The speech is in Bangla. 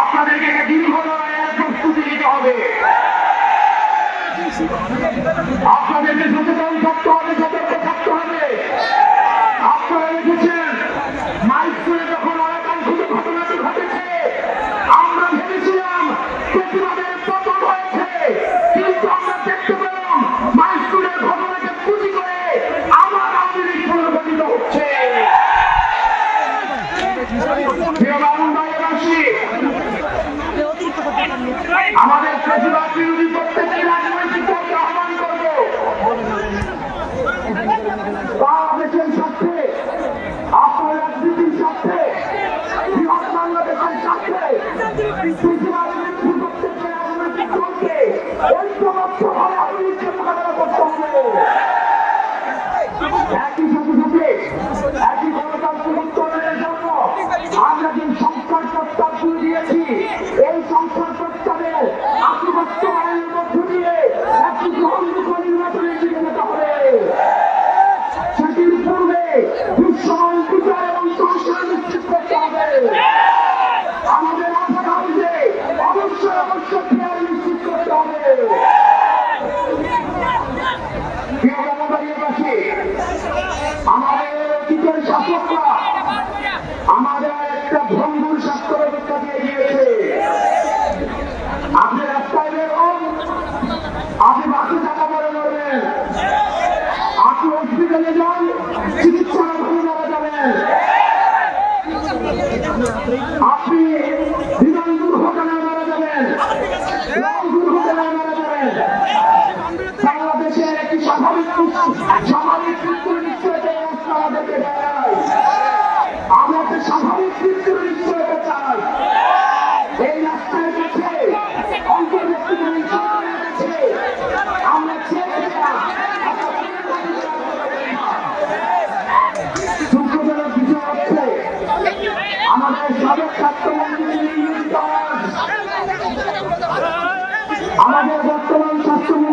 আপনাদেরকে দীর্ঘ লড়াইয়ের প্রস্তুতি নিতে হবে। আপনাদেরকে সচেতন থাকতে হবে, সতর্ক থাকতে হবে। আপনারা দেখেছেন মাইলস্টোনে যখন অনাকাঙ্ক্ষিত ঘটনাটি ঘটেছে, আমরা ভেবেছিলাম প্রতিবাদের পতন হয়েছে, কিন্তু আমরা দেখতে পেলাম মাইলস্টোনের ঘটনাকে পুঁজি করে আবার আওয়ামী লীগ পুনর্গঠিত হচ্ছে। আমাদের প্রতিবাদ বিরোধী প্রত্যেকটি রাজনৈতিক দলকে আহ্বান করব, বাংলাদেশের স্বার্থে, আপনার রাজনীতির স্বার্থে, বৃহৎ বাংলাদেশের স্বার্থে প্রতিবাদ বিরোধী প্রত্যেকটি রাজনৈতিক দলকে ঐক্যবদ্ধভাবে আওয়ামী লীগকে মোকাবেলা করতে হবে। একই সাথে সাথে একই গণতান্ত্রিক উত্তরণের জন্য আমরা যে সংস্কার প্রস্তাব শুরু দিয়েছি, এই সংস্কার প্রস্তাবের বাস্তবায়নের মধ্য দিয়ে একটি গ্রহণযোগ্য নির্বাচনের দিকে যেতে হবে। সেটির পূর্বে বিশ্বমান বিচার এবং সংস্কার নিশ্চিত করতে হবে। আমাদের আশা যে অবশ্যই ফেয়ার নিশ্চিত করতে হবে। আমাদের অতীতের শাসকরা আমাদের একটা ভঙ্গুর স্বাস্থ্য ব্যবস্থা দিয়ে দিয়েছে। আপনি রাস্তায় বের হন, আপনি বাসে টাকা পরে মরবেন, আপনি হসপিটালে যান, চিকিৎসার অভাবে মারা যাবেন, আপনি বিমান দুর্ঘটনায় মারা যাবেন, দুর্ঘটনায় মারা যাবেন। বাংলাদেশের একটি স্বাভাবিক মৃত্যুর নিশ্চয়তা রাস্তা আমাদেরকে দেয়। আমরা একটা স্বাভাবিক মৃত্যুর নিশ্চয়তা চাই। এই রাস্তার কাছে আমরা দুঃখজনক বিষয় হচ্ছে আমাদের সাবেক স্বাস্থ্যমন্ত্রী, আমাদের বর্তমান স্বাস্থ্যমন্ত্রী